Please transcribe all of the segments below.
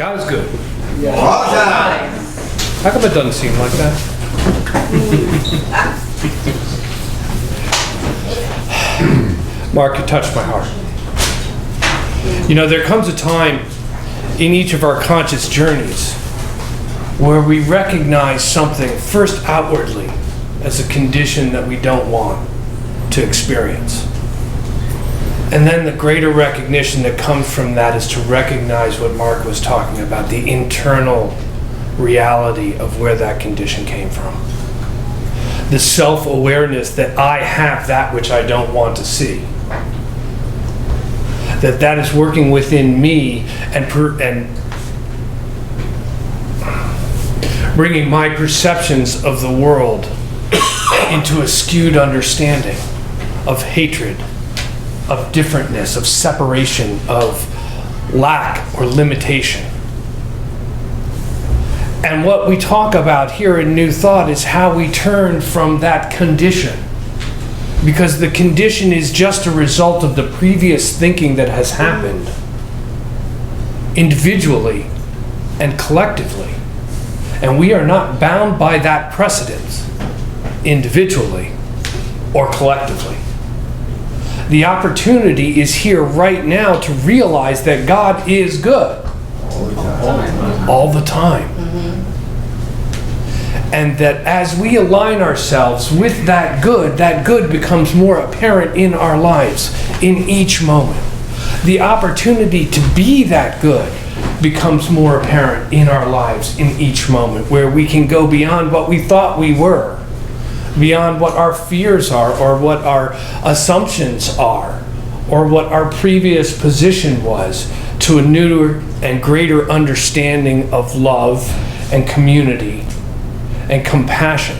God is good. Yeah. All the time. How come it doesn't seem like that? Mark, you touched my heart. You know, there comes a time in each of our conscious journeys where we recognize something first outwardly as a condition that we don't want to experience. And then the greater recognition that comes from that is to recognize what Mark was talking about, the internal reality of where that condition came from. The self-awareness that I have that which I don't want to see. That is working within me and bringing my perceptions of the world into a skewed understanding of hatred, of differentness, of separation, of lack or limitation. And what we talk about here in New Thought is how we turn from that condition. Because the condition is just a result of the previous thinking that has happened individually and collectively. And we are not bound by that precedence individually or collectively. The opportunity is here right now to realize that God is good all the time. And that as we align ourselves with that good becomes more apparent in our lives in each moment. The opportunity to be that good becomes more apparent in our lives in each moment, where we can go beyond what we thought we were, beyond what our fears are, or what our assumptions are, or what our previous position was, to a newer and greater understanding of love and community and compassion,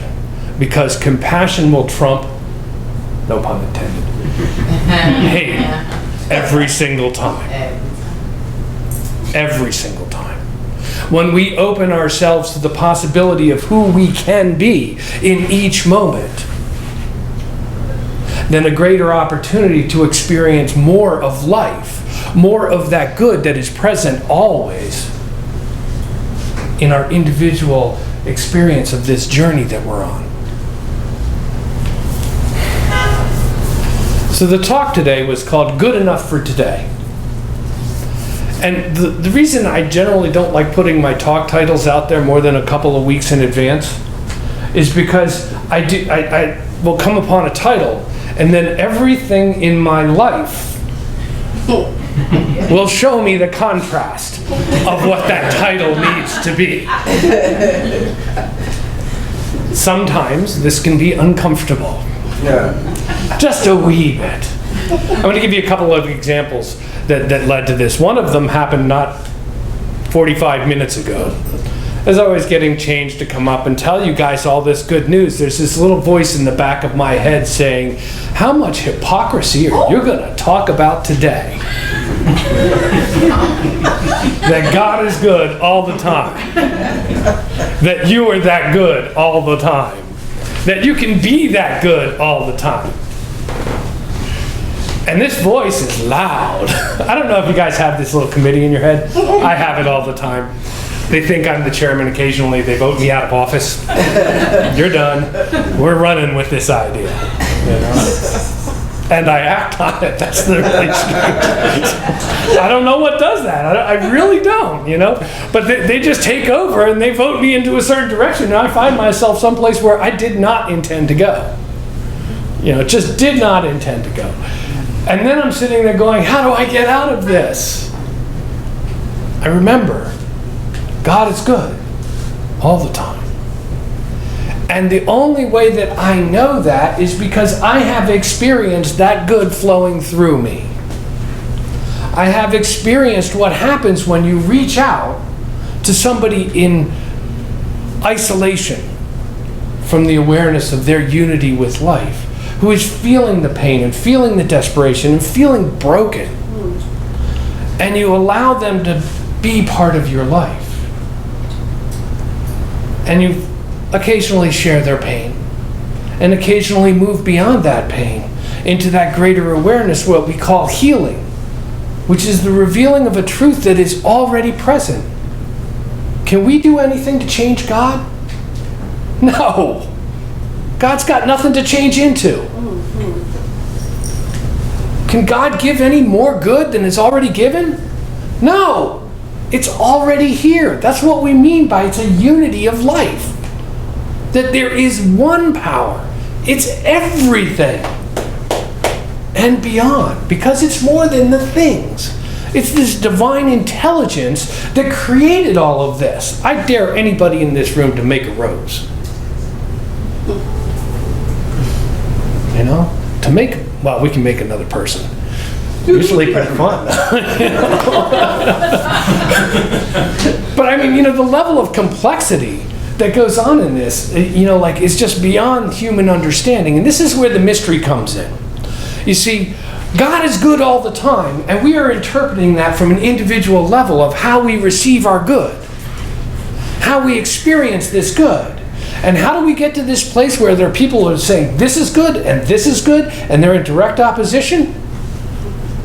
because compassion will trump, no pun intended, hate every single time. Every single time. When we open ourselves to the possibility of who we can be in each moment, then a greater opportunity to experience more of life, more of that good that is present always in our individual experience of this journey that we're on. So the talk today was called Good Enough for Today. And the reason I generally don't like putting my talk titles out there more than a couple of weeks in advance is because I will come upon a title and then everything in my life will show me the contrast of what that title needs to be. Sometimes this can be uncomfortable. Yeah. Just a wee bit. I'm going to give you a couple of examples that led to this. One of them happened not 45 minutes ago. As I was getting changed to come up and tell you guys all this good news, there's this little voice in the back of my head saying, how much hypocrisy are you going to talk about today? That God is good all the time. That you are that good all the time. That you can be that good all the time. And this voice is loud. I don't know if you guys have this little committee in your head. I have it all the time. They think I'm the chairman occasionally. They vote me out of office. You're done. We're running with this idea. You know? And I act on it. That's the really strange. I don't know what does that. I really don't, you know? But they just take over and they vote me into a certain direction. And I find myself someplace where I did not intend to go. You know, just did not intend to go. And then I'm sitting there going, how do I get out of this? I remember, God is good all the time. And the only way that I know that is because I have experienced that good flowing through me. I have experienced what happens when you reach out to somebody in isolation from the awareness of their unity with life, who is feeling the pain and feeling the desperation and feeling broken. And you allow them to be part of your life. And you occasionally share their pain and occasionally move beyond that pain into that greater awareness, what we call healing, which is the revealing of a truth that is already present Can we do anything to change God? No. God's got nothing to change into. Can God give any more good than is already given? No. It's already here. That's what we mean by it's a unity of life. That there is one power. It's everything and beyond, because it's more than the things. It's this divine intelligence that created all of this. I dare anybody in this room to make a rose. You know? To make, well, we can make another person. Usually pretty fun. But I mean, the level of complexity that goes on in this, is just beyond human understanding. And this is where the mystery comes in. You see, God is good all the time, and we are interpreting that from an individual level of how we receive our good, how we experience this good. And how do we get to this place where there are people who are saying, this is good, and they're in direct opposition?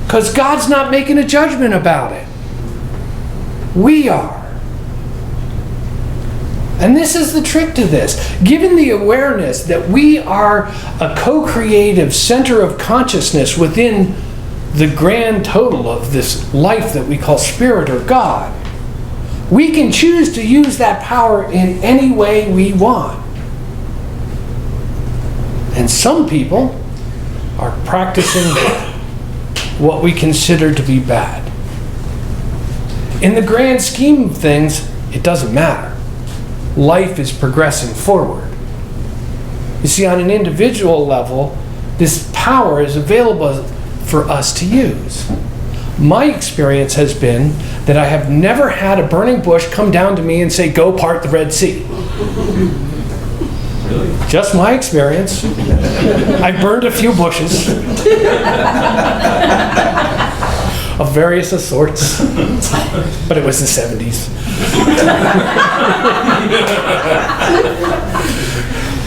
Because God's not making a judgment about it. We are. And this is the trick to this. Given the awareness that we are a co-creative center of consciousness within the grand total of this life that we call spirit or God, we can choose to use that power in any way we want. And some people are practicing what we consider to be bad. In the grand scheme of things, it doesn't matter. Life is progressing forward. You see, on an individual level, this power is available for us to use. My experience has been that I have never had a burning bush come down to me and say, go part the Red Sea. Really? Just my experience. I burned a few bushes of various sorts, but it was the 70s.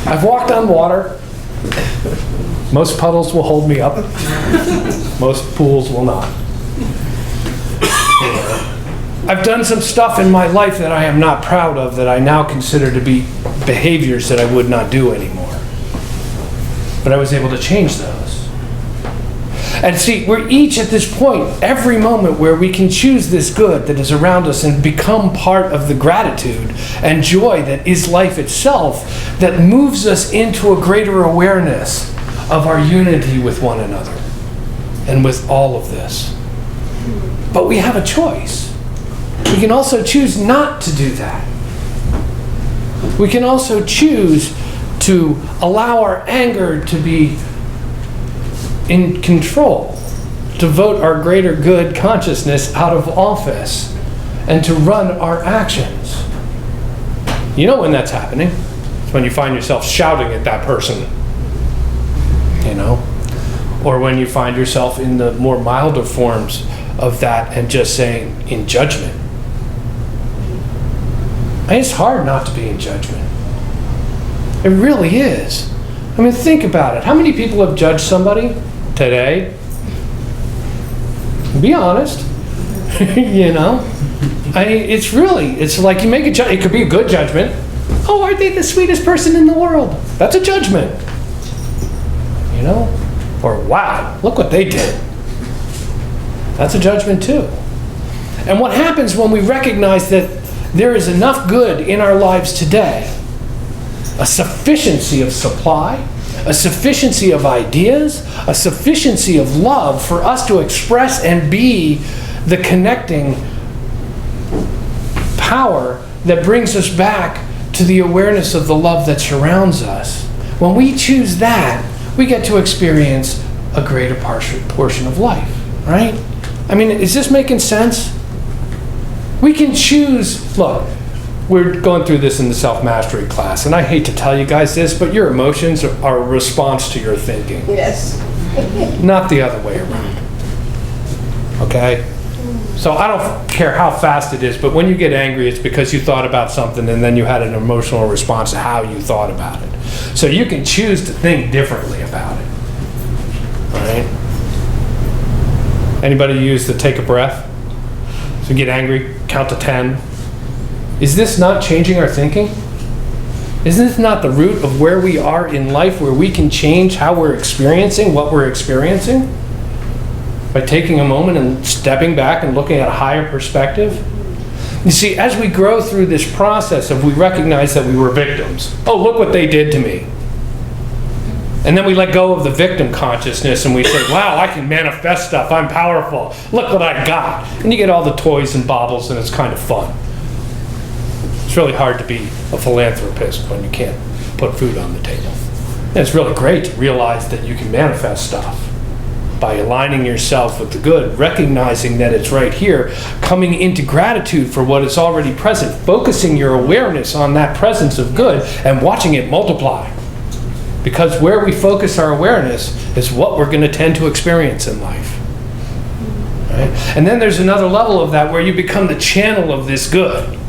I've walked on water. Most puddles will hold me up. Most pools will not. I've done some stuff in my life that I am not proud of that I now consider to be behaviors that I would not do anymore. But I was able to change those. And see, we're each at this point, every moment where we can choose this good that is around us and become part of the gratitude and joy that is life itself, that moves us into a greater awareness of our unity with one another and with all of this. But we have a choice. We can also choose not to do that. We can also choose to allow our anger to be in control, to vote our greater good consciousness out of office, and to run our actions. You know when that's happening? It's when you find yourself shouting at that person, or when you find yourself in the more milder forms of that and just saying in judgment. And it's hard not to be in judgment. It really is. I mean, think about it. How many people have judged somebody today? Be honest. It's like you make a judgment. It could be a good judgment. Oh, aren't they the sweetest person in the world? That's a judgment. Or wow, look what they did. That's a judgment too. And what happens when we recognize that there is enough good in our lives today, a sufficiency of supply, a sufficiency of ideas, a sufficiency of love for us to express and be the connecting power that brings us back to the awareness of the love that surrounds us. When we choose that, we get to experience a greater portion of life, right? I mean, is this making sense? We can choose, look, we're going through this in the self-mastery class, and I hate to tell you guys this, but your emotions are a response to your thinking. Yes. Not the other way around. Okay? So I don't care how fast it is, but when you get angry, it's because you thought about something and then you had an emotional response to how you thought about it. So you can choose to think differently about it. All right? Anybody use the take a breath? So you get angry, count to 10, Is this not changing our thinking? Isn't this not the root of where we are in life, where we can change how we're experiencing what we're experiencing? By taking a moment and stepping back and looking at a higher perspective? You see, as we grow through this process of we recognize that we were victims. Oh, look what they did to me. And then we let go of the victim consciousness and we say, wow, I can manifest stuff. I'm powerful. Look what I got. And you get all the toys and baubles and it's kind of fun. It's really hard to be a philanthropist when you can't put food on the table. And it's really great to realize that you can manifest stuff by aligning yourself with the good, recognizing that it's right here, coming into gratitude for what is already present, focusing your awareness on that presence of good and watching it multiply. Because where we focus our awareness is what we're going to tend to experience in life. Right? And then there's another level of that where you become the channel of this good.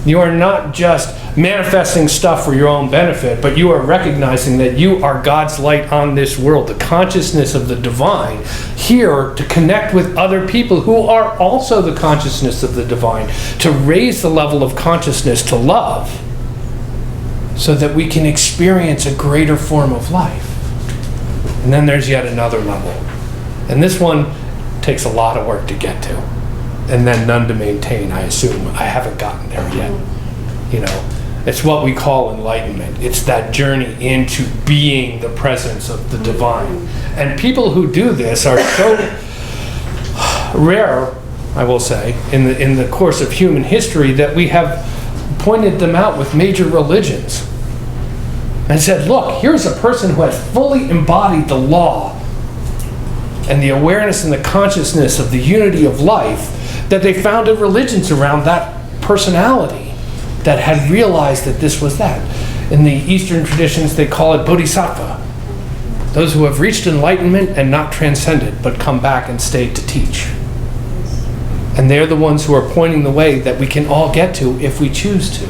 You are not just manifesting stuff for your own benefit, but you are recognizing that you are God's light on this world, the consciousness of the divine, here to connect with other people who are also the consciousness of the divine, to raise the level of consciousness to love, so that we can experience a greater form of life. And then there's yet another level. And this one takes a lot of work to get to. And then none to maintain, I assume. I haven't gotten there yet. You know, it's what we call enlightenment. It's that journey into being the presence of the divine. And people who do this are so rare, I will say, in the course of human history, that we have pointed them out with major religions and said, look, here's a person who has fully embodied the law and the awareness and the consciousness of the unity of life, that they founded religions around that personality that had realized that this was that. In the Eastern traditions, they call it bodhisattva. Those who have reached enlightenment and not transcended, but come back and stayed to teach. And they're the ones who are pointing the way that we can all get to if we choose to.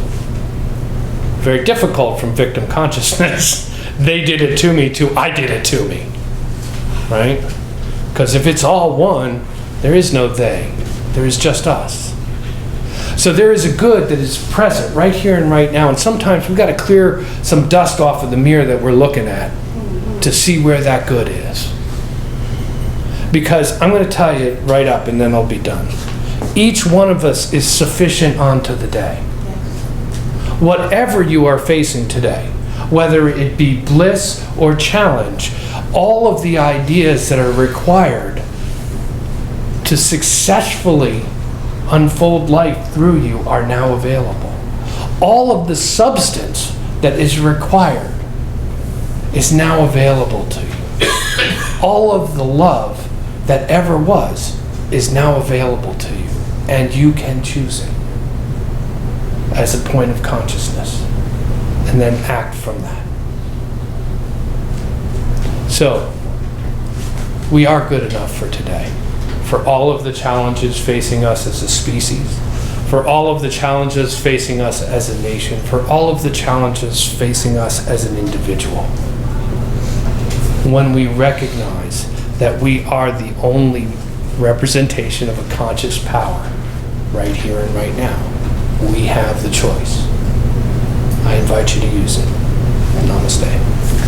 Very difficult from victim consciousness. They did it to me too, I did it to me. Right? Because if it's all one, there is no they. There is just us. So there is a good that is present right here and right now. And sometimes we've got to clear some dust off of the mirror that we're looking at to see where that good is. Because I'm going to tell you right up and then I'll be done. Each one of us is sufficient unto the day. Whatever you are facing today, whether it be bliss or challenge, all of the ideas that are required to successfully unfold life through you are now available. All of the substance that is required is now available to you. All of the love that ever was is now available to you, and you can choose it as a point of consciousness and then act from that. So, we are good enough for today, for all of the challenges facing us as a species, for all of the challenges facing us as a nation, for all of the challenges facing us as an individual. When we recognize that we are the only representation of a conscious power right here and right now, we have the choice. I invite you to use it. Namaste.